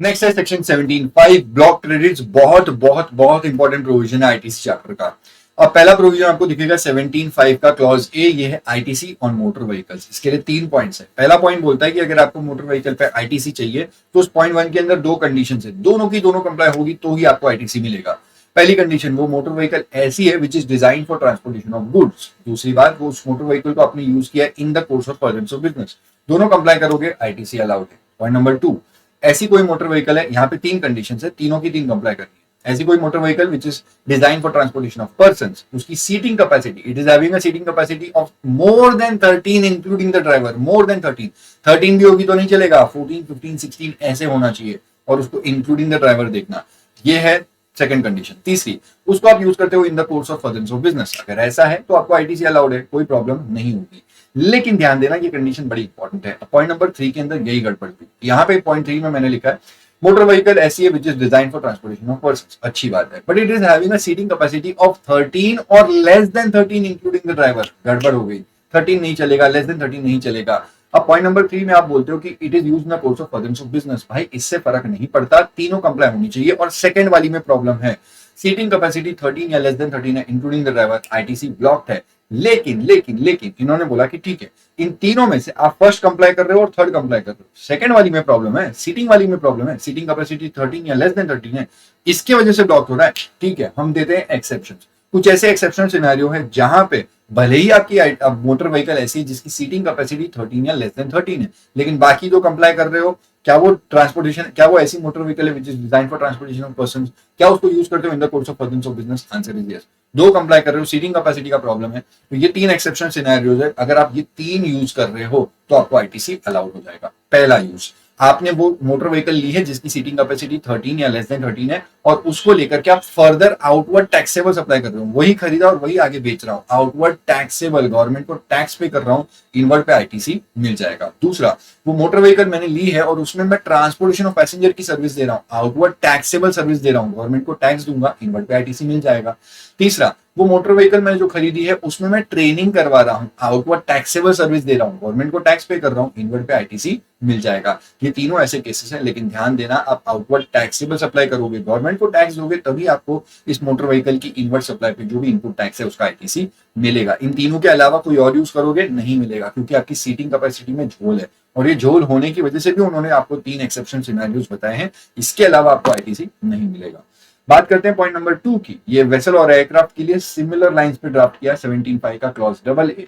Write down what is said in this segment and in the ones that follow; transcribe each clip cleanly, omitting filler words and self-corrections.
Next है section 17(5) block credits. बहुत बहुत बहुत इंपॉर्टेंट प्रोविजन है आईटीसी चैप्टर का। और पहला प्रोविजन आपको दिखेगा 17(5) का क्लॉज ए, ये है आईटीसी ऑन मोटर व्हीकल्स। इसके लिए 3 पॉइंट्स है। पहला पॉइंट बोलता है कि अगर आपको मोटर व्हीकल पे आईटीसी चाहिए तो उस पॉइंट 1 के अंदर 2 कंडीशन है, दोनों की दोनों कंप्लाई होगी तो ही आपको आईटीसी मिलेगा। पहली कंडीशन, वो मोटर व्हीकल ऐसी है which is design for transportation of goods. दूसरी बात, वो उस मोटर व्हीकल को आपने यूज किया in the course of furtherance of business. दोनों कंप्लाई करोगे, आईटीसी अलाउड है। पॉइंट नंबर 2, ऐसी कोई मोटर व्हीकल है, यहाँ पे 3 कंडीशन है, तीनों की 3 कंप्लाई करनी है। ऐसी कोई motor vehicle which is design for transportation of persons, उसकी seating capacity, it is having a seating capacity of more than 13 including the driver. More than 13 भी होगी तो नहीं चलेगा, 14, 15, 16 ऐसे होना चाहिए, और उसको इंक्लूडिंग द ड्राइवर देखना। ये है सेकंड कंडीशन। तीसरी, उसको आप यूज करते हो in the course of furtherance of business. अगर ऐसा है तो आपको आईटीसी अलाउड है, कोई प्रॉब्लम नहीं होगी। लेकिन ध्यान देना, ये कंडीशन बड़ी इंपॉर्टेंट है। पॉइंट नंबर 3 के अंदर यही गड़बड़ हुई। यहाँ पे पॉइंट 3 में मैंने लिखा है मोटर व्हीकल ऐसी है which is design for transportation of persons. अच्छी बात है, but it is having a seating capacity of 13 और less than 13 including the driver. गड़बड़ हो गई, 13 नहीं चलेगा, लेस देन 13 नहीं चलेगा। अब पॉइंट नंबर 3 में आप बोलते हो कि it is used in the course of furtherance of business. भाई इससे फर्क नहीं पड़ता, तीनों कंप्लाई होनी चाहिए। और सेकंड वाली में प्रॉब्लम है, सीटिंग कैपेसिटी 13 या लेस देन 13 है including the driver, ITC blocked है। लेकिन लेकिन लेकिन इन्होंने बोला कि ठीक है, इन तीनों में से आप फर्स्ट कंप्लाई कर रहे हो और थर्ड कंप्लाई कर रहे हो। सेकंड वाली में प्रॉब्लम है, सीटिंग वाली में प्रॉब्लम है, सीटिंग कैपेसिटी 13 या लेस देन 13 है, इसकी वजह से ब्लॉक हो रहा है। ठीक है, हम देते हैं एक्सेप्शन। कुछ ऐसे एक्सेप्शनल सिनेरियो है जहां पे भले ही आपकी मोटर व्हीकल ऐसी है जिसकी सीटिंग कैपेसिटी 13 या लेस देन 13 है, लेकिन बाकी जो कंप्लाई कर रहे हो, क्या वो ट्रांसपोर्टेशन, क्या वो ऐसी मोटर व्हीकल है which is design for transportation of person, क्या उसको यूज करते हो in the course of furtherance of business? Answer is yes. दो कंप्लाई कर रहे हो, सीटिंग कैपेसिटी का प्रॉब्लम है, तो ये 3 एक्सेप्शन सिनेरियोज है। अगर आप ये 3 यूज कर रहे हो तो आपको आईटीसी अलाउड हो जाएगा। पहला यूज, आपने वो मोटर व्हीकल ली है जिसकी सीटिंग कैपेसिटी 13 या लेस देन 13 है, और उसको लेकर के आप फर्दर आउटवर्ड टैक्सेबल सप्लाई कर रहे हो, वही खरीदा और वही आगे बेच रहा हूं, आउटवर्ड टैक्सेबल, गवर्नमेंट को टैक्स पे कर रहा हूं, इनवर्ड पे आईटीसी मिल जाएगा। दूसरा, वो मोटर व्हीकल मैंने ली है और उसमें मैं ट्रांसपोर्टेशन ऑफ पैसेंजर की सर्विस दे रहा हूं, आउटवर्ड टैक्सेबल सर्विस दे रहा हूं, गवर्नमेंट को टैक्स दूंगा, इनवर्ड पे आईटीसी मिल जाएगा। तीसरा, वो मोटर व्हीकल मैंने जो खरीदी है उसमें मैं ट्रेनिंग करवा रहा हूं, आउटवर्ड टैक्सेबल सर्विस दे रहा हूं, गवर्नमेंट को टैक्स पे कर रहा हूं, इनवर्ड पे आईटीसी मिल जाएगा। ये तीनों ऐसे केसेस हैं, लेकिन ध्यान देना, आप आउटवर्ड टैक्सेबल सप्लाई करोगे, गवर्नमेंट को टैक्स दोगे, तभी आपको इस मोटर व्हीकल की इनवर्ड सप्लाई पे जो भी इनपुट टैक्स है उसका आईटीसी मिलेगा। इन तीनों के अलावा कोई और यूज करोगे नहीं मिलेगा, क्योंकि आपकी सीटिंग कैपेसिटी में झोल है, और ये झोल होने की वजह से भी उन्होंने आपको 3 एक्सेप्शन सिनेरियोज बताए हैं। इसके अलावा आपको आईटीसी नहीं मिलेगा। बात करते हैं पॉइंट नंबर 2 की। ये वेसल और एयरक्राफ्ट के लिए सिमिलर लाइंस पे ड्राफ्ट किया 17(5) का क्लॉज AA।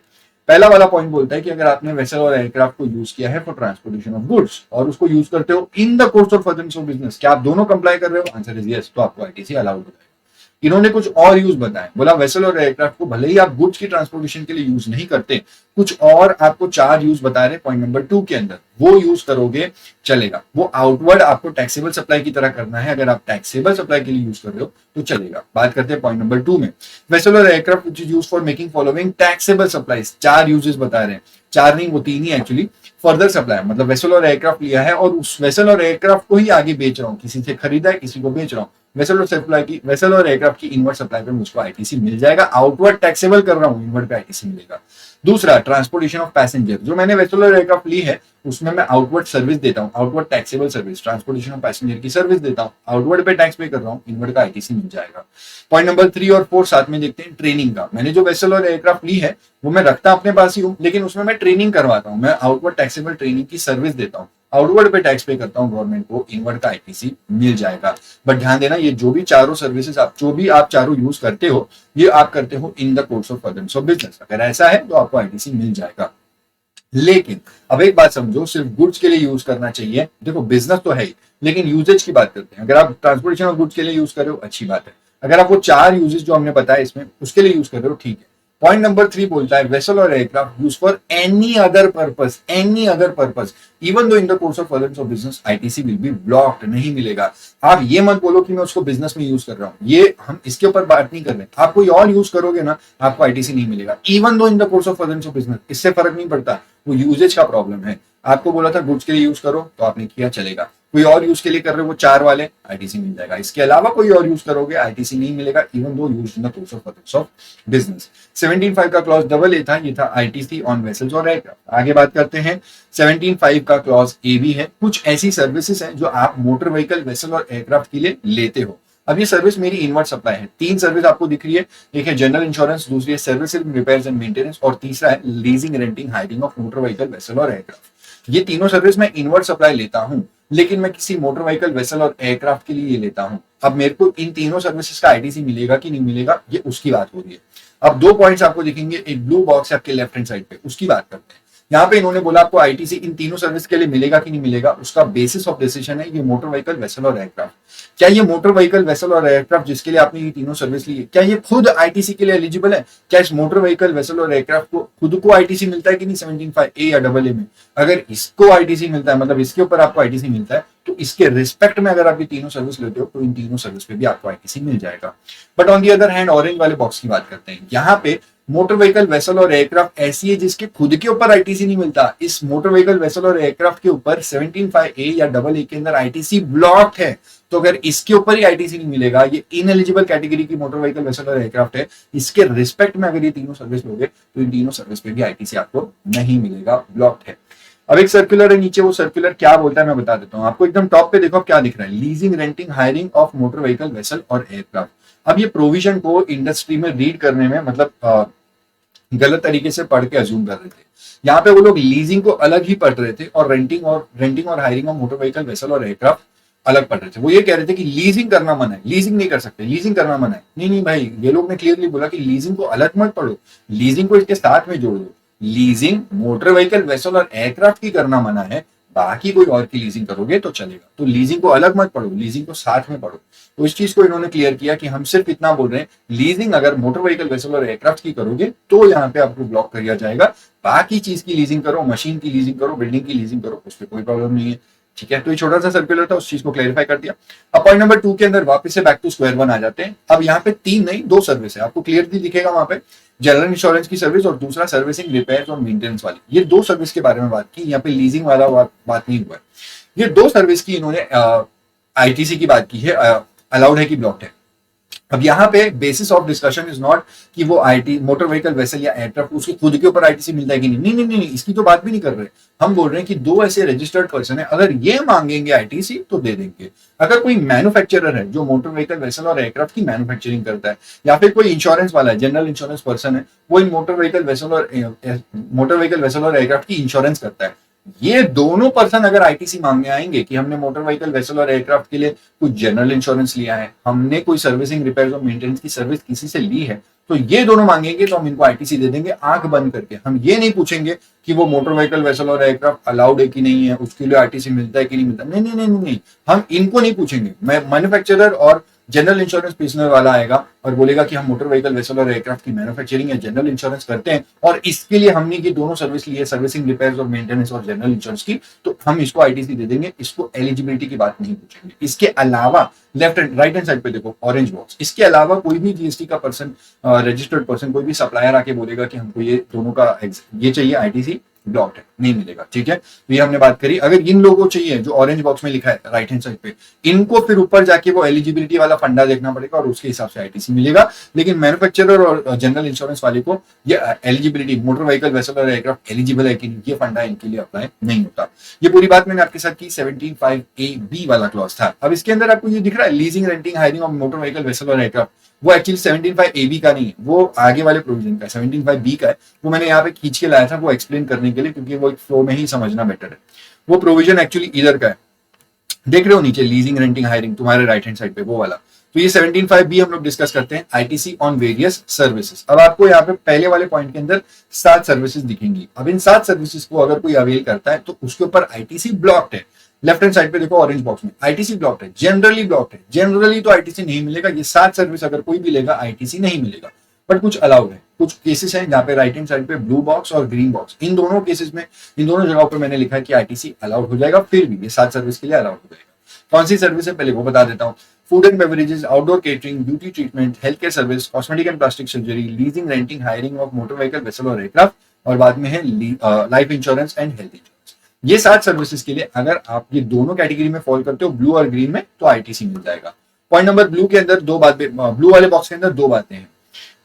पहला वाला पॉइंट बोलता है कि अगर आपने वेसल और एयरक्राफ्ट को यूज किया है फॉर ट्रांसपोर्टेशन ऑफ गुड्स और उसको यूज करते हो in the course of furtherance of business, क्या आप दोनों कंप्लाई कर रहे हो? आंसर इज यस, तो आपको आईटीसी अलाउड हो जाएगा। इन्होंने कुछ और यूज बताए, बोला वेसल और एयरक्राफ्ट को भले ही आप गुड्स की ट्रांसपोर्टेशन के लिए यूज नहीं करते, कुछ और आपको 4 यूज बता रहे पॉइंट नंबर 2 के अंदर, वो यूज करोगे चलेगा। वो आउटवर्ड आपको टैक्सेबल सप्लाई की तरह करना है, अगर आप टैक्सेबल सप्लाई के लिए यूज कर रहे हो तो चलेगा। बात करते हैं पॉइंट नंबर 2 में, वेसल और aircraft which is use for making following taxable supplies. 4 uses बता रहे हैं, 4 नहीं वो 3 ही एक्चुअली। फर्दर सप्लाई मतलब वेसल और एयरक्राफ्ट लिया है और उस वेसल और एयरक्राफ्ट को ही आगे बेच रहा हूँ, किसी से खरीदा है किसी को बेच रहा हूँ, वेसल और एयरक्राफ्ट की इनवर्ड सप्लाई पे मुझको आईटीसी मिल जाएगा, आउटवर्ड टैक्सेबल कर रहा हूँ, इनवर्ड पे आईटीसी मिलेगा। दूसरा, ट्रांसपोर्टेशन ऑफ पैसेंजर, जो मैंने वेसल और एयरक्राफ्ट ली है उसमें मैं आउटवर्ड सर्विस देता हूँ, outward taxable service, transportation of passenger की सर्विस देता हूँ, आउटवर्ड पे टैक्स पे कर रहा हूँ, इनवर्ड का आईटीसी मिल जाएगा। पॉइंट नंबर 3 और 4 साथ में देखते हैं। ट्रेनिंग का, मैंने जो वेसल और एयरक्राफ्ट ली है वो मैं रखता अपने पास ही हूँ, लेकिन उसमें मैं ट्रेनिंग करवाता हूँ, मैं आउटवर्ड टैक्सेबल ट्रेनिंग की सर्विस देता हूँ, आउटवर्ड पे टैक्स पे करता हूँ गवर्नमेंट को, इनवर्ड का आईटीसी मिल जाएगा। बट ध्यान देना, ये जो भी चारों सर्विसेज आप चारों यूज करते हो, ये आप करते हो in the course of furtherance of business. अगर ऐसा है तो आपको आईटीसी मिल जाएगा। लेकिन अब एक बात समझो, सिर्फ गुड्स के लिए यूज करना चाहिए। देखो बिजनेस तो है ही, लेकिन यूजेज की बात करते हैं। अगर आप ट्रांसपोर्टेशन ऑफ गुड्स के लिए यूज कर रहे हो, अच्छी बात है। अगर आप वो 4 यूजेज जो हमने बताया इसमें उसके लिए यूज कर रहे हो, ठीक है। पॉइंट नंबर 3 बोलता है वेसल और aircraft use for any other purpose even though in the course of furtherance of business, ITC will be blocked, नहीं मिलेगा। आप ये मत बोलो कि मैं उसको बिजनेस में यूज कर रहा हूं, ये हम इसके ऊपर बात नहीं कर रहे। आप कोई और यूज करोगे ना, आपको आईटीसी नहीं मिलेगा, even though in the course of furtherance of business, इससे फर्क नहीं पड़ता, वो यूजेज का प्रॉब्लम है। आपको बोला था गुड्स के लिए यूज करो तो आपने किया, चलेगा। कोई और यूज के लिए कर रहे हो, वो 4 वाले, आईटीसी मिल जाएगा। इसके अलावा कोई और यूज करोगे, आईटीसी नहीं मिलेगा, even though use in the course of purpose of business. 17.5 का क्लॉज डबल ए था, ये था आईटीसी ऑन वेसल्स और एयरक्राफ्ट। आगे बात करते हैं 17.5 का क्लॉज ए भी है, कुछ ऐसी सर्विसेज हैं जो आप मोटर व्हीकल, वेसल और एयरक्राफ्ट के लिए लेते हो। अब ये सर्विस मेरी इनवर्ट सप्लाई है। 3 सर्विस आपको दिख रही है, एक है जनरल इंश्योरेंस, दूसरी है सर्विसिंग, रिपेयर्स एंड मेंटेनेंस, और तीसरा है leasing, renting, hiring of motor vehicle, vessel और एयरक्राफ्ट। ये तीनों सर्विस मैं इनवर्ट सप्लाई लेता हूं, लेकिन मैं किसी मोटर व्हीकल, वेसल और एयरक्राफ्ट के लिए ये लेता हूं। अब मेरे को इन तीनों सर्विसेज का आईटीसी मिलेगा कि नहीं मिलेगा, ये उसकी बात हो रही है। अब 2 पॉइंट्स आपको दिखेंगे, एक ब्लू बॉक्स है आपके लेफ्ट हैंड साइड पे, उसकी बात करते हैं। यहाँ पे इन्होंने बोला आपको आईटीसी इन तीनों सर्विस के लिए मिलेगा कि नहीं मिलेगा, उसका बेसिस ऑफ डिसीजन है ये मोटर व्हीकल, वेसल और एयरक्राफ्ट। क्या ये मोटर व्हीकल, वेसल और एयरक्राफ्ट जिसके लिए आपने ये तीनों सर्विस ली है, क्या ये खुद आईटीसी के लिए एलिजिबल है? क्या इस मोटर व्हीकल, वेसल और एयरक्राफ्ट को खुद को आईटीसी मिलता है कि नहीं 17.5 ए या डबल ए में? अगर इसको आईटीसी मिलता है, मतलब इसके ऊपर आपको आईटीसी मिलता है, तो इसके रिस्पेक्ट में अगर आप ये तीनों सर्विस लेते हो तो इन तीनों सर्विस पे भी आपको आईटीसी मिल जाएगा। But on the other hand orange वाले बॉक्स की बात करते हैं। यहाँ पे मोटर व्हीकल, वेसल और एयरक्राफ्ट ऐसी है जिसके खुद के ऊपर आईटीसी नहीं मिलता। इस मोटर व्हीकल, वेसल और एयरक्राफ्ट के ऊपर 17.5 ए या डबल ए के अंदर आईटीसी ब्लॉक है। तो अगर इसके ऊपर ही आईटीसी नहीं मिलेगा, ये इनएलिजिबल कैटेगरी की मोटर व्हीकल, वेसल और एयरक्राफ्ट है, इसके रिस्पेक्ट में अगर ये तीनों सर्विस लोगे तो इन तीनों सर्विस पे भी आईटीसी आपको नहीं मिलेगा, ब्लॉक्ड है। अब एक सर्कुलर है नीचे, वो सर्कुलर क्या बोलता है मैं बता देता हूँ आपको। एकदम टॉप पे देखो क्या दिख रहा है, leasing, renting, hiring of motor vehicle, vessel और एयरक्राफ्ट। अब ये प्रोविजन को इंडस्ट्री में रीड करने में मतलब गलत तरीके से पढ़ के अज्यूम कर रहे थे। यहाँ पे वो लोग लीजिंग को अलग ही पढ़ रहे थे और रेंटिंग और hiring of motor vehicle, vessel और एयरक्राफ्ट अलग पढ़ रहे थे। वो ये कह रहे थे कि लीजिंग करना मना है, लीजिंग नहीं कर सकते, लीजिंग करना मना है। नहीं नहीं भाई, ये लोग ने क्लियरली बोला कि लीजिंग को अलग मत पढ़ो, लीजिंग को इसके साथ में जोड़ दो। लीजिंग मोटर व्हीकल, वेसल और एयरक्राफ्ट की करना मना है, बाकी कोई और की लीजिंग करोगे तो चलेगा। तो लीजिंग को अलग मत पढ़ो, लीजिंग को साथ में पढ़ो। तो इस चीज को इन्होंने क्लियर किया कि हम सिर्फ इतना बोल रहे हैं, लीजिंग अगर मोटर व्हीकल, वेसल और एयरक्राफ्ट की करोगे तो यहाँ पे आपको ब्लॉक किया जाएगा। बाकी चीज की लीजिंग करो, मशीन की लीजिंग करो, बिल्डिंग की लीजिंग करो, उस पर कोई प्रॉब्लम नहीं है। ठीक है, तो ये छोटा सा सर्कुलर था, उस चीज को क्लैरिफाई कर दिया। अब पॉइंट नंबर 2 के अंदर वापस से बैक टू स्क्वायर 1 आ जाते हैं। अब यहाँ पे 3 नहीं 2 सर्विस है, आपको क्लियरली दिखेगा वहां पे, जनरल इंश्योरेंस की सर्विस और दूसरा सर्विसिंग, रिपेयर और मेंटेनेंस वाली। ये 2 सर्विस के बारे में बात की, यहाँ पे लीजिंग वाला बात नहीं हुआ है। ये 2 सर्विस की इन्होंने आईटीसी की बात की है, अलाउड है कि ब्लॉक्ड है। अब यहाँ पे basis of discussion is not कि वो आईटी मोटर व्हीकल, वेसल या एयरक्राफ्ट उसके खुद के ऊपर आईटीसी मिलता है कि नहीं, नहीं नहीं नहीं, इसकी तो बात भी नहीं कर रहे। हम बोल रहे हैं कि 2 ऐसे रजिस्टर्ड पर्सन है, अगर ये मांगेंगे आईटीसी तो दे देंगे। अगर कोई मैन्युफैक्चरर है जो मोटर व्हीकल, वेसल और एयरक्राफ्ट की मैन्युफैक्चरिंग करता है, या फिर कोई इंश्योरेंस वाला है, जनरल इंश्योरेंस पर्सन है, वो इन मोटर व्हीकल, वेसल और एयरक्राफ्ट की इंश्योरेंस करता है, ये दोनों पर्सन अगर आईटीसी मांगने आएंगे कि हमने मोटर व्हीकल, वेसल और एयरक्राफ्ट के लिए कुछ जनरल इंश्योरेंस लिया है, हमने कोई सर्विसिंग, रिपेयर और मेंटेनेंस की सर्विस किसी से ली है, तो ये दोनों मांगेंगे तो हम इनको आईटीसी दे देंगे आंख बंद करके। हम ये नहीं पूछेंगे कि वो मोटर व्हीकल, वेसल और एयरक्राफ्ट अलाउड है कि नहीं है, उसके लिए आईटीसी मिलता है कि नहीं मिलता। नहीं नहीं नहीं नहीं, हम इनको नहीं पूछेंगे। मैं मैन्युफैक्चरर और जनरल इंश्योरेंस पेशनर वाला आएगा और बोलेगा कि हम मोटर व्हीकल, वेसल और एयरक्राफ्ट की मैन्युफैक्चरिंग या जनरल इंश्योरेंस करते हैं और इसके लिए हमने ये दोनों सर्विस ली है, सर्विसिंग, रिपेयर्स और मेंटेनेंस और जनरल इंश्योरेंस की, तो हम इसको आईटीसी दे देंगे, इसको एलिजिबिलिटी की बात नहीं पूछेंगे। इसके अलावा left hand right hand side पे देखो ऑरेंज बॉक्स, इसके अलावा कोई भी जीएसटी का पर्सन, रजिस्टर्ड पर्सन, कोई भी सप्लायर आके बोलेगा कि हमको ये दोनों का ये चाहिए, आईटीसी ब्लॉक्ड है, नहीं मिलेगा। ठीक है, तो ये हमने बात करी। अगर इन लोगों को चाहिए जो ऑरेंज बॉक्स में लिखा है राइट हैंड साइड पे, इनको फिर ऊपर जाके वो एलिजिबिलिटी वाला फंडा देखना पड़ेगा और उसके हिसाब से आईटीसी मिलेगा। लेकिन मैन्युफैक्चरर और जनरल इंश्योरेंस वाले को ये एलिजिबिलिटी, मोटर व्हीकल, वेसल और एयरक्राफ्ट एलिजिबल है कि नहीं, ये फंडा इनके लिए अप्लाई नहीं होता। ये पूरी बात मैंने आपके साथ की। 17.5 वाला क्लॉज था। अब इसके अंदर आपको ये दिख रहा है, leasing, renting, hiring of motor vehicle, vessel और एयरक्राफ्ट, वो एक्चुअली 17.5 का नहीं है, वो आगे वाले प्रोविजन का है, 17.5 का है। वो मैंने यहाँ पे खींच के लाया था वो एक्सप्लेन करने के लिए, क्योंकि वो एक फ्लो में ही समझना बेटर है। वो प्रोविजन एक्चुअली इधर का है, देख रहे हो नीचे, लीजिंग, रेंटिंग, हायरिंग, तुम्हारे राइट हैंड साइड पे वो वाला। तो ये 17.5 हम लोग डिस्कस करते हैं, आईटीसी ऑन वेरियस सर्विसेज। अब आपको यहाँ पे पहले वाले पॉइंट के अंदर 7 सर्विसेज दिखेंगी। अब इन 7 सर्विसेज को अगर कोई अवेल करता है तो उसके ऊपर आईटीसी ब्लॉक्ड है। लेफ्ट हैंड साइड पे देखो ऑरेंज बॉक्स में आईटीसी ब्लॉक्ड है, जनरली ब्लॉक्ड है। जनरली तो आईटीसी नहीं मिलेगा, ये 7 सर्विस अगर कोई भी लेगा आईटीसी नहीं मिलेगा। बट कुछ अलाउड है, कुछ केसेस हैं जहां पे राइट हैंड साइड पे ब्लू बॉक्स और ग्रीन बॉक्स, इन दोनों केसेस में, इन दोनों जगहों पे मैंने लिखा है कि आईटीसी अलाउड हो जाएगा, फिर भी ये 7 सर्विस के लिए अलाउड हो जाएगा। कौन सी सर्विस है पहले वो बता देता हूँ। Food and beverages, outdoor catering, beauty treatment, health care service, cosmetic and plastic surgery, leasing, renting, hiring of motor vehicle, vessel और एयरक्राफ्ट, और बाद में है life insurance and health insurance. ये 7 सर्विसेज के लिए अगर आप ये दोनों कैटेगरी में फॉल करते हो, ब्लू और ग्रीन में, तो आईटीसी मिल जाएगा। पॉइंट नंबर ब्लू के अंदर दो बातें, ब्लू वाले बॉक्स के अंदर दो बातें हैं।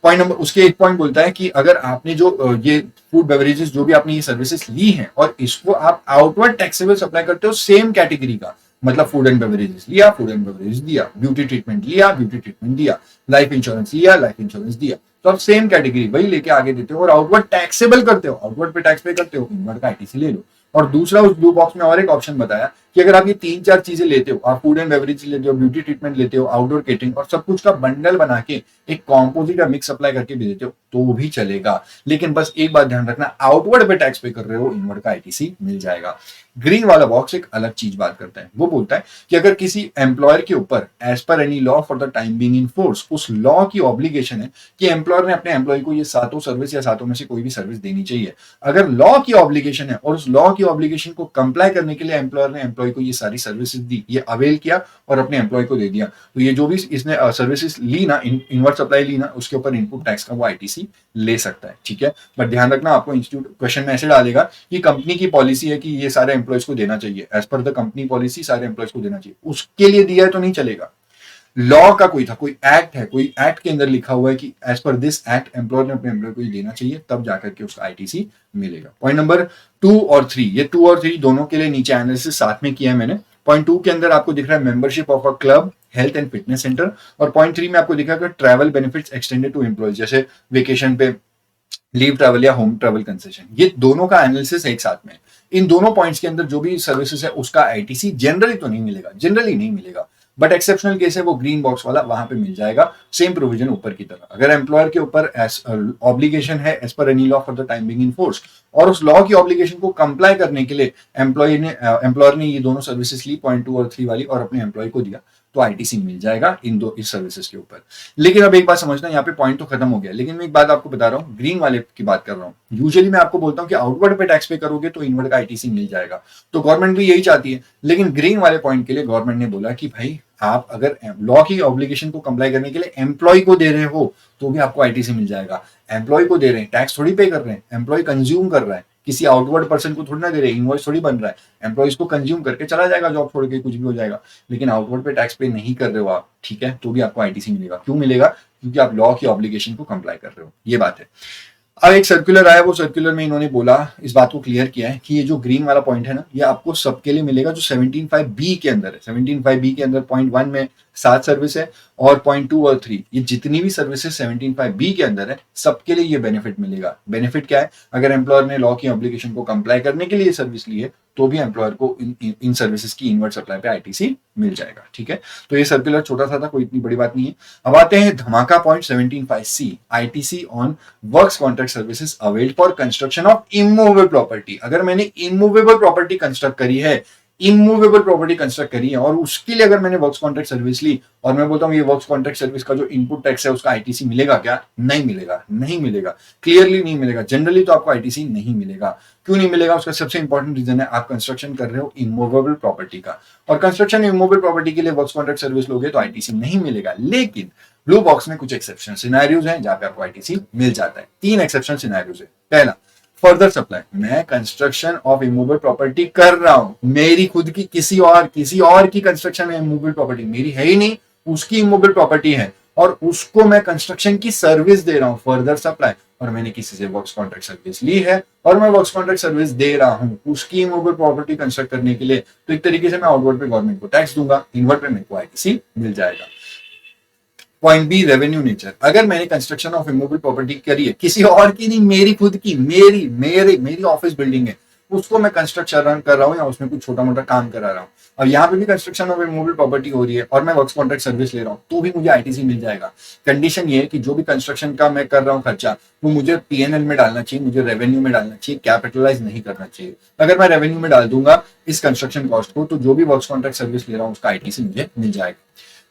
पॉइंट नंबर उसके एक पॉइंट बोलता है कि अगर आपने जो ये फूड बेवरेजेस जो भी आपने ये सर्विसेज ली हैं और इसको आप आउटवर्ड टैक्सेबल सप्लाई करते हो सेम कैटेगरी का, मतलब फूड एंड बेवरेजेस लिया, फूड एंड बेवरेज दिया, ब्यूटी ट्रीटमेंट लिया, ब्यूटी ट्रीटमेंट दिया, लाइफ इंश्योरेंस लिया, लाइफ इंश्योरेंस दिया, तो आप सेम कैटेगरी वही लेके आगे देते हो और आउटवर्ड टैक्सेबल करते हो, आउटवर्ड पे टैक्स पे करते हो, इनवर्ड का आईटीसी ले लो। और दूसरा उस ब्लू बॉक्स में और एक ऑप्शन बताया कि अगर आप ये 3-4 चीजें लेते हो, आप फूड एंड बेवरेज लेते हो, ब्यूटी ट्रीटमेंट लेते हो, आउटडोर केटरिंग और सब कुछ का बंडल बना के एक कॉम्पोजिट या मिक्स सप्लाई करके भी देते हो, तो भी चलेगा। लेकिन बस एक बात ध्यान रखना, आउटवर्ड पे टैक्स पे कर रहे हो, इनवर्ड का आईटीसी मिल जाएगा। ग्रीन वाला बॉक्स एक अलग चीज बात करता है, वो बोलता है कि अगर किसी एम्प्लॉयर के ऊपर as per any law for the time being in force, उस लॉ की ऑब्लिगेशन है कि एम्प्लॉयर ने अपने एम्प्लॉय को ये सातों सर्विस या सातों में से कोई भी सर्विस देनी चाहिए। अगर लॉ की ऑब्लिगेशन है और उस लॉ की ऑब्लिगेशन को कंप्लाई करने के लिए एम्प्लॉयर ने एम्प्लॉय को ये सारी सर्विसेज दी, ये अवेल किया और अपने एम्प्लॉय को दे दिया, तो ये जो भी इसने सर्विसेज ली ना, इनवर्ड सप्लाई ली ना, उसके ऊपर इनपुट टैक्स का वो आईटीसी ले सकता है। ठीक है, बट ध्यान रखना, आपको इंस्टीट्यूट क्वेश्चन में ऐसे डालेगा कि कंपनी की पॉलिसी है कि ये सारे एम्प्लॉयज को देना चाहिए, as per the company policy सारे एम्प्लॉयज को देना चाहिए, उसके लिए दिया है तो नहीं चलेगा। लॉ का कोई था, कोई एक्ट है, कोई एक्ट के अंदर लिखा हुआ है कि as per this act employer ने अपने एम्प्लॉय को ये देना चाहिए, तब जाकर के उसका आईटीसी मिलेगा। पॉइंट नंबर 2 और 3, ये 2 और 3 दोनों के लिए नीचे एनालिसिस साथ में किया है मैंने। पॉइंट 2 के अंदर आपको दिख रहा है membership of a club, health and fitness centre, और पॉइंट 3 में आपको दिखा है travel benefits extended to employees, जैसे वेकेशन पे लीव ट्रैवल या होम ट्रैवल कंसेशन, ये दोनों का एनालिसिस एक साथ में। इन दोनों पॉइंट्स के अंदर जो भी सर्विसेज है उसका आईटीसी जनरली तो नहीं मिलेगा, जनरली नहीं मिलेगा, बट एक्सेप्शनल केस है वो ग्रीन बॉक्स वाला, वहां पे मिल जाएगा सेम प्रोविजन ऊपर की तरह। अगर एम्प्लॉयर के ऊपर ऑब्लिगेशन है as per any law for the time being in force और उस लॉ की ऑब्लिगेशन को कंप्लाई करने के लिए एम्प्लॉयर ने ये दोनों सर्विसेज ली, पॉइंट 2 और 3 वाली, और अपने एम्प्लॉय को दिया, तो आईटीसी मिल जाएगा इस सर्विसेज के ऊपर। लेकिन अब एक बात समझना, यहाँ पे पॉइंट तो खत्म हो गया, लेकिन मैं एक बात आपको बता रहा हूँ, ग्रीन वाले की बात कर रहा हूँ। यूजुअली मैं आपको बोलता हूँ कि आउटवर्ड पे टैक्स पे करोगे तो इनवर्ड का आईटीसी मिल जाएगा, तो गवर्नमेंट भी यही चाहती है। लेकिन ग्रीन वाले पॉइंट के लिए गवर्नमेंट ने बोला कि भाई आप अगर लॉ की ऑब्लिगेशन को कंप्लाई करने के लिए एम्प्लॉय को दे रहे हो तो भी आपको आईटीसी मिल जाएगा। एम्प्लॉय को दे रहे हैं, टैक्स थोड़ी पे कर रहे हैं, एम्प्लॉय कंज्यूम कर रहा है, किसी आउटवर्ड पर्सन को थोड़ी ना दे रहे, इनवॉइस थोड़ी बन रहा है, एम्प्लॉइज को कंज्यूम करके चला जाएगा, जॉब छोड़ के कुछ भी हो जाएगा। लेकिन आउटवर्ड पे टैक्स पे नहीं कर रहे हो आप, ठीक है, तो भी आपको आईटीसी मिलेगा। क्यों मिलेगा? क्योंकि आप लॉ की ऑब्लिगेशन को कंप्लाई कर रहे हो, ये बात है। अब एक सर्कुलर आया, वो सर्कुलर में इन्होंने बोला, इस बात को क्लियर किया है कि ये जो ग्रीन वाला पॉइंट है ना, ये आपको सबके लिए मिलेगा जो 17(5)(b) के अंदर है। 17(5)(b) के अंदर पॉइंट 1 में 7 सर्विस है और पॉइंट 2 और 3 ये जितनी भी सर्विसेज 17(5)(b) के अंदर है, सबके लिए ये बेनिफिट मिलेगा। बेनिफिट क्या है? अगर एम्प्लॉयर ने लॉ की ऑब्लिगेशन को कंप्लाई करने के लिए सर्विस ली है तो भी एम्प्लॉयर को इन सर्विसेज की इनवर्ड सप्लाई पे आईटीसी मिल जाएगा। ठीक है, तो ये सर्कुलर छोटा सा था, कोई इतनी बड़ी बात नहीं है। अब आते हैं धमाका point 17(5)(c), ITC on works contract services availed for construction of immovable property. अगर मैंने इमूवेबल प्रॉपर्टी कंस्ट्रक्ट करी है, इमूवेबल प्रॉपर्टी कंस्ट्रक्ट करी है और उसके लिए अगर मैंने वर्क्स कॉन्ट्रैक्ट सर्विस ली और मैं बोलता हूँ ये वर्क्स कॉन्ट्रैक्ट सर्विस का जो इनपुट टैक्स है उसका आईटीसी मिलेगा क्या? नहीं मिलेगा, नहीं मिलेगा, क्लियरली नहीं मिलेगा। जनरली तो आपको आईटीसी नहीं मिलेगा। क्यों नहीं मिलेगा? उसका सबसे इंपॉर्टेंट रीजन है आप कंस्ट्रक्शन कर रहे हो इमूवेबल प्रॉपर्टी का, और कंस्ट्रक्शन इमूवेबल प्रॉपर्टी के लिए वर्क्स कॉन्ट्रैक्ट सर्विस लोगे तो आईटीसी नहीं मिलेगा। लेकिन ब्लू बॉक्स में कुछ एक्सेप्शन सिनेरियोज हैं जहां पे आपको आईटीसी मिल जाता है। 3 एक्सेप्शन सिनेरियोज है। पहला, फर्दर सप्लाई, मैं कंस्ट्रक्शन ऑफ इमूवेबल प्रॉपर्टी कर रहा हूं, मेरी खुद की किसी और की कंस्ट्रक्शन में इमूवेबल प्रॉपर्टी मेरी है ही नहीं, उसकी इमूवेबल प्रॉपर्टी है और उसको मैं कंस्ट्रक्शन की सर्विस दे रहा हूं, फर्दर सप्लाई, और मैंने किसी से वर्क्स कॉन्ट्रैक्ट सर्विस ली है और मैं वर्क्स कॉन्ट्रैक्ट सर्विस दे रहा हूं उसकी इमूवेबल प्रॉपर्टी कंस्ट्रक्ट करने के लिए, तो एक तरीके से मैं आउटवर्ड पे गवर्नमेंट को टैक्स दूंगा, इनवर्ड पे मेरे को आईटीसी मिल जाएगा। पॉइंट बी, रेवेन्यू नेचर, अगर मैंने कंस्ट्रक्शन ऑफ इमूवेबल प्रॉपर्टी करी है, किसी और की नहीं, मेरी खुद की, मेरी ऑफिस बिल्डिंग है, उसको मैं कंस्ट्रक्शन कर रहा हूँ या उसमें कुछ छोटा मोटा काम करा रहा हूँ, अब यहाँ पे भी कंस्ट्रक्शन ऑफ इमूवेबल प्रॉपर्टी हो रही है और मैं वर्क्स कॉन्ट्रैक्ट सर्विस ले रहा हूँ, तो भी मुझे आईटीसी मिल जाएगा। कंडीशन ये है कि जो भी कंस्ट्रक्शन का मैं कर रहा हूँ खर्चा, वो मुझे पीएनएल में डालना चाहिए, मुझे रेवेन्यू में डालना चाहिए, कैपिटलाइज नहीं करना चाहिए। अगर मैं रेवेन्यू में डाल दूंगा इस कंस्ट्रक्शन कॉस्ट को, तो जो भी वर्क्स कॉन्ट्रैक्ट सर्विस ले रहा हूँ उसका आईटीसी मुझे मिल जाएगा।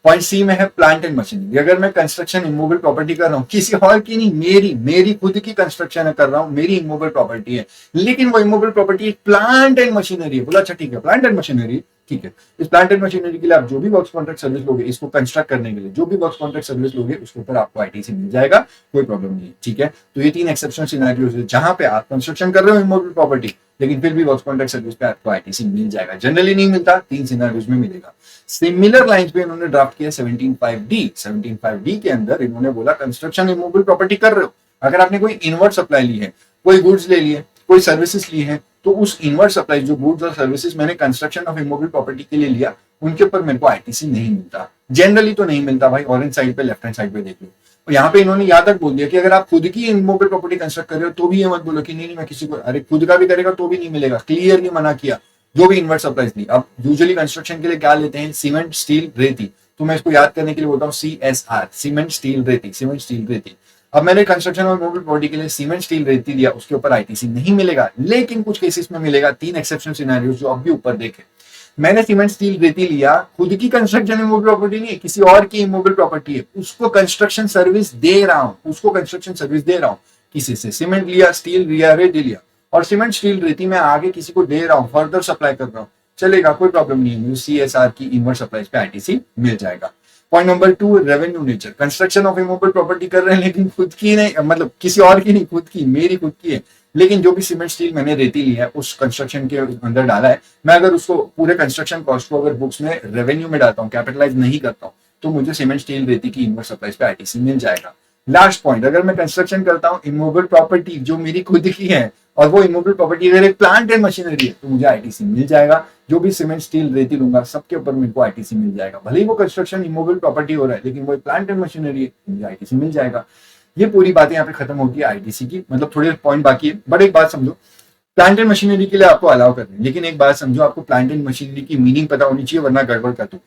पॉइंट सी में है प्लांट एंड मशीनरी, अगर मैं कंस्ट्रक्शन इमूवेबल प्रॉपर्टी कर रहा हूँ, किसी और की नहीं, मेरी खुद की कंस्ट्रक्शन कर रहा हूँ, मेरी इमूवेबल प्रॉपर्टी है, लेकिन वो immovable property plant and machinery है। बोला अच्छा ठीक है, प्लांट एंड मशीनरी ठीक है। इस प्लांट एंड मशीनरी के लिए आप जो भी वर्क्स कॉन्ट्रैक्ट सर्विस लोगे, इसको कंस्ट्रक्ट करने के लिए जो भी वर्क्स कॉन्ट्रैक्ट सर्विस लोगे, उसके ऊपर आपको आईटीसी मिल जाएगा, कोई प्रॉब्लम नहीं। ठीक है, तो ये 3 एक्सेप्शनल सिनेरियोज है जहां पे आप कंस्ट्रक्शन कर रहे हो इमोबल प्रॉपर्टी, लेकिन फिर भी वर्क्स कॉन्ट्रैक्ट सर्विस पे आपको आईटीसी मिल जाएगा। जनरली नहीं मिलता, 3 सिनेरियोज में मिलेगा। सिमिलर लाइंस पे इन्होंने ड्राफ्ट किया 17.5D। 17.5D के अंदर इन्होंने बोला कंस्ट्रक्शन इमोबल प्रॉपर्टी कर रहे हो, अगर आपने कोई इनवर्ट सप्लाई ली है, कोई गुड्स ले लिए, कोई सर्विसेज ली है, तो उस इनवर्ट सप्लाई जो गुड्स और सर्विसेज मैंने कंस्ट्रक्शन ऑफ इमोबल प्रॉपर्टी के लिए लिया, उनके ऊपर मेरे को आईटीसी नहीं मिलता। जनरली तो नहीं मिलता भाई, ऑरेंज साइड पे लेफ्ट हैंड साइड पे देख लो। और यहाँ पे इन्होंने याद तक बोल दिया कि अगर आप खुद की इमोबल प्रॉपर्टी कंस्ट्रक्ट कर रहे हो तो भी ये मत बोलो कि नहीं नहीं मैं किसी को, अरे खुद का भी करेगा तो भी नहीं मिलेगा, क्लियरली मना किया। जो भी इन्वर्ट सप्लाईज ली, अब यूजुअली कंस्ट्रक्शन के लिए क्या लेते हैं, सीमेंट स्टील रेती, तो मैं इसको याद करने के लिए बोलता हूँ CSR, सीमेंट स्टील रेती, सीमेंट स्टील रेती। अब मैंने कंस्ट्रक्शन और इमोबल प्रॉपर्टी के लिए सीमेंट स्टील रेती दिया, उसके ऊपर आईटीसी नहीं मिलेगा, लेकिन कुछ केसेस में मिलेगा। 3 एक्सेप्शन सिनेरियोज जो अब भी ऊपर देखे। मैंने सीमेंट स्टील रेती लिया, खुद की कंस्ट्रक्शन इमोबल प्रॉपर्टी नहीं है, किसी और की इमोबल प्रॉपर्टी है, उसको कंस्ट्रक्शन सर्विस दे रहा हूं, उसको कंस्ट्रक्शन सर्विस दे रहा हूं। किसी से सीमेंट लिया, स्टील लिया, रेती लिया, और सीमेंट स्टील रेती मैं आगे किसी को दे रहा हूं, फर्दर सप्लाई कर रहा हूं, चलेगा, कोई प्रॉब्लम नहीं है, मुझे CSR की इनवर्ट सप्लाईज पे आईटीसी मिल जाएगा। Point number 2, revenue nature. Construction of immovable property कर रहे हैं, लेकिन खुद की नहीं, मतलब किसी और की नहीं, खुद की, मेरी खुद की है। लेकिन जो भी सीमेंट स्टील मैंने रेती ली है, उस कंस्ट्रक्शन के अंदर डाला है, मैं अगर उसको पूरे कंस्ट्रक्शन कॉस्ट को अगर बुक्स में रेवेन्यू में डालता हूँ, कैपिटलाइज नहीं करता हूँ, तो मुझे सीमेंट स्टील रेती की इनवर्ट सप्लाईज पे आईटीसी मिल जाएगा। लास्ट पॉइंट, अगर मैं कंस्ट्रक्शन करता हूँ इमोबल प्रॉपर्टी जो मेरी खुद की है, और वो इमोबल प्रॉपर्टी अगर एक प्लांट एंड मशीनरी है, तो मुझे आईटीसी मिल जाएगा। जो भी सीमेंट स्टील रेती लूंगा, सबके ऊपर मेरे को आईटीसी मिल जाएगा। भले ही वो कंस्ट्रक्शन इमोबल प्रॉपर्टी हो रहा है, लेकिन वो प्लांट एंड मशीनरी है, मुझे आईटीसी मिल जाएगा। ये पूरी बातें यहाँ पे खत्म होती है आईटीसी की, मतलब थोड़े पॉइंट बाकी है, बट एक बात समझो, प्लांट एंड मशीनरी के लिए आपको अलाउ कर रहे हैं, लेकिन एक बात समझो, आपको प्लांट एंड मशीनरी की मीनिंग पता होनी चाहिए, वरना गड़बड़ कर दो।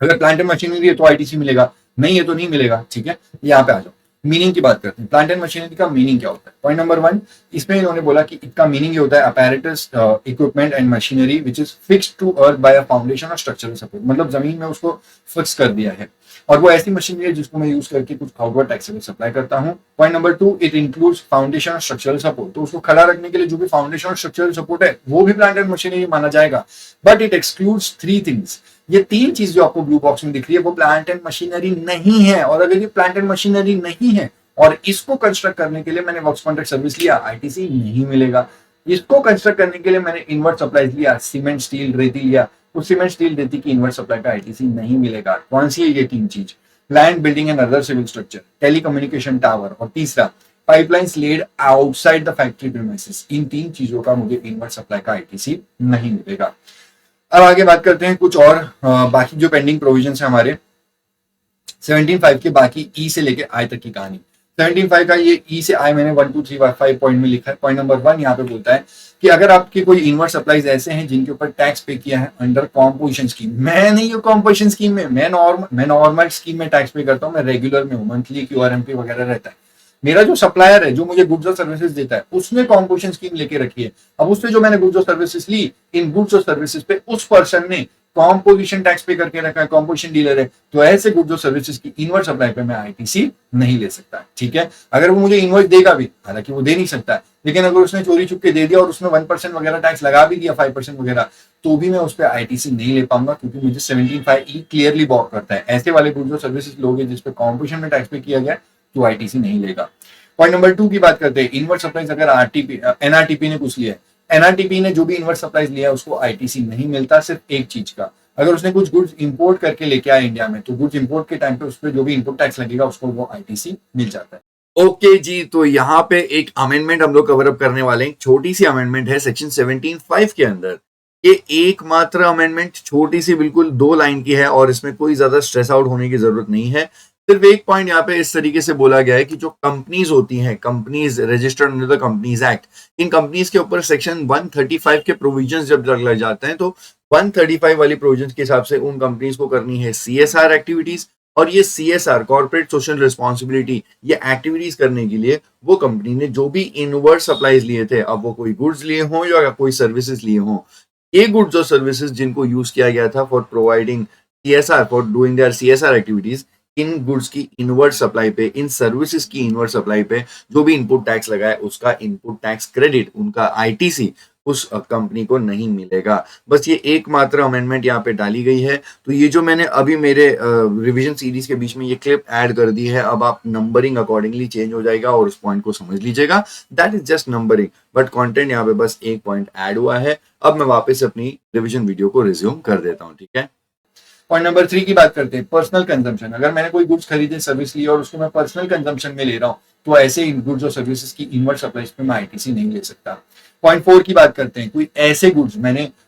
अगर प्लांट एंड मशीनरी है तो आईटीसी मिलेगा, नहीं है तो नहीं मिलेगा। ठीक है, यहाँ पे आ जाओ, मीनिंग की बात करते हैं। प्लांट एंड मशीनरी का मीनिंग क्या होता है? पॉइंट नंबर 1, इसमें इन्होंने बोला कि इसका मीनिंग ये होता है apparatus, equipment and machinery which is fixed to earth by a foundation और स्ट्रक्चरल सपोर्ट, मतलब जमीन में उसको फिक्स कर दिया है, और वो ऐसी मशीनरी है जिसको मैं यूज करके कुछ आउटवर्ड टैक्सेबल सप्लाई करता हूँ। Point number 2, it includes foundation और स्ट्रक्चरल सपोर्ट, तो उसको खड़ा रखने के लिए जो भी फाउंडेशन और स्ट्रक्चरल सपोर्ट है, वो भी प्लांट एंड मशीनरी माना जाएगा। बट इट एक्सक्लूड्स 3 थिंग्स, ये 3 चीज जो आपको ब्लू बॉक्स में दिख रही है, वो प्लांट एंड मशीनरी नहीं है। और अगर ये प्लांट एंड मशीनरी नहीं है और इसको कंस्ट्रक्ट करने के लिए मैंने वर्क्स कॉन्ट्रैक्ट सर्विस लिया, आईटीसी नहीं मिलेगा। इसको कंस्ट्रक्ट करने के लिए मैंने इनवर्ट सप्लाईज लिया, सीमेंट स्टील रेती लिया, उस सीमेंट स्टील रेती की इनवर्ट सप्लाई पे आईटीसी नहीं मिलेगा। कौन सी है ये 3 चीज? Land, building and other civil structure, telecommunication tower, और तीसरा pipelines laid outside the factory premises. इन 3 चीजों का मुझे इनवर्ट सप्लाई का आईटीसी नहीं मिलेगा। अब आगे बात करते हैं कुछ और बाकी जो पेंडिंग प्रोविजन है हमारे 17.5 के, बाकी ई से लेके आई तक की कहानी। 17.5 का ये ई से आई मैंने 1 2 3 5 पॉइंट में लिखा है। पॉइंट नंबर 1 यहाँ पे बोलता है कि अगर आपके कोई इनवर्ट सप्लाईज ऐसे हैं जिनके ऊपर टैक्स पे किया है अंडर कॉम्पोजिशन स्कीम, मैं नहीं हूँ कॉम्पोजिशन स्कीम में, मैं नॉर्मल स्कीम में टैक्स पे करता हूँ, मैं रेगुलर में हूँ, मंथली QRMP वगैरह रहता है। मेरा जो सप्लायर है जो मुझे गुड्स और सर्विसेज देता है, उसने कॉम्पोजिशन स्कीम लेके रखी है। अब उससे जो मैंने गुड्स और सर्विसेज ली, इन गुड्स और सर्विसेज पे उस पर्सन ने कॉम्पोजिशन टैक्स पे करके रखा है, कॉम्पोजिशन डीलर है, तो ऐसे गुड्स और सर्विसेज की इनवर्ट सप्लाई पे मैं आईटीसी नहीं ले सकता। ठीक है, अगर वो मुझे इनवर्ट देगा भी, हालांकि वो दे नहीं सकता है, लेकिन अगर उसने चोरी चुपके दे दिया और उसमें 1% वगैरह टैक्स लगा भी दिया, 5% वगैरह, तो भी मैं उस पर आईटीसी नहीं ले पाऊंगा, क्योंकि मुझे 17.5 क्लियरली बॉक करता है। ऐसे वाले गुड्स और सर्विसेज लोगे जिसपे कॉम्पोजिशन में टैक्स पे किया गया, तो आईटीसी नहीं लेगा। पॉइंट नंबर 2 की बात करते हैं, इनवर्ट सप्लाईज अगर एनआरटीपी ने कुछ लिया है, एनआरटीपी ने जो भी इनवर्ट सप्लाईज लिया है उसको आईटीसी नहीं मिलता, सिर्फ एक चीज का, अगर उसने कुछ गुड्स इंपोर्ट करके लेके आया इंडिया में, तो गुड्स इंपोर्ट के टाइम पे उस पर जो भी इनपुट टैक्स लगेगा उसको वो आईटीसी मिल जाता है। ओके जी, तो यहाँ पे एक अमेंडमेंट हम लोग कवर अप करने वाले हैं, छोटी सी अमेंडमेंट है सेक्शन 17.5 के अंदर। ये एकमात्र अमेंडमेंट छोटी सी बिल्कुल 2 लाइन की है और इसमें कोई ज्यादा स्ट्रेस आउट होने की जरूरत नहीं है। सिर्फ एक पॉइंट यहाँ पे इस तरीके से बोला गया है कि जो कंपनीज होती हैं, companies registered under the companies act, in companies के ऊपर सेक्शन 135 के प्रोविजंस जब लग जाते हैं, तो 135 वाली प्रोविजंस के हिसाब से उन कंपनीज को करनी है CSR एक्टिविटीज, और ये CSR कॉर्पोरेट सोशल रिस्पॉन्सिबिलिटी, ये एक्टिविटीज करने के लिए वो कंपनी ने जो भी इनवर्ट सप्लाईज लिए थे, अब वो कोई गुड्स लिए हों या कोई सर्विसेज लिए हों, ये गुड्स और सर्विसेज जिनको यूज किया गया था for providing CSR, for doing their CSR activities, इन गुड्स की इनवर्ट सप्लाई पे, इन सर्विसेज की इनवर्ट सप्लाई पे जो भी इनपुट टैक्स लगा है, उसका इनपुट टैक्स क्रेडिट, उनका आईटीसी, उस कंपनी को नहीं मिलेगा। बस ये एकमात्र अमेंडमेंट यहाँ पे डाली गई है। तो ये जो मैंने अभी मेरे रिवीजन सीरीज के बीच में ये क्लिप ऐड कर दी है, अब आप नंबरिंग अकॉर्डिंगली चेंज हो जाएगा और उस पॉइंट को समझ लीजिएगा। That is just numbering, but content यहाँ पे बस एक पॉइंट ऐड हुआ है। अब मैं वापस अपनी रिवीजन वीडियो को रिज्यूम कर देता हूँ, ठीक है। पॉइंट नंबर 3 की बात करते हैं, पर्सनल कंजम्पशन। अगर मैंने कोई गुड्स खरीदे, सर्विस ली और उसको मैं पर्सनल कंजम्पशन में ले रहा हूँ, तो ऐसे गुड्स और सर्विसेज की इनवर्ट सप्लाईज पे मैं आईटीसी नहीं ले सकता। पॉइंट 4 की बात करते हैं, कोई ऐसे गुड्स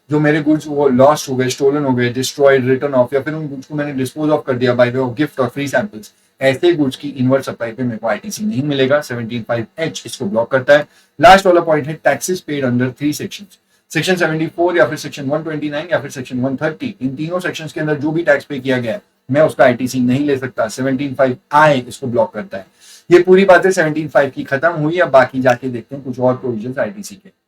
जो मेरे गुड्स वो लॉस्ट हो गए, स्टोलन हो गए, डिस्ट्रॉयड, रिटर्न ऑफ, या फिर उन गुड्स को मैंने डिस्पोज ऑफ कर दिया बाय वे ऑफ गिफ्ट और फ्री सैंपल्स, ऐसे गुड्स की इनवर्ट सप्लाई पे मेरे को आईटीसी नहीं मिलेगा। 17(5)(h) इसको ब्लॉक करता है। लास्ट वाला पॉइंट है taxes paid under 3 sections, section 74 या फिर सेक्शन 129 या फिर सेक्शन 130, इन तीनों सेक्शंस के अंदर जो भी टैक्स पे किया गया है मैं उसका आईटीसी नहीं ले सकता। 17(5)(i) इसको ब्लॉक करता है। ये पूरी बातें 17(5) की खत्म हुई। अब बाकी जाके देखते हैं कुछ और प्रोविजंस आईटीसी के।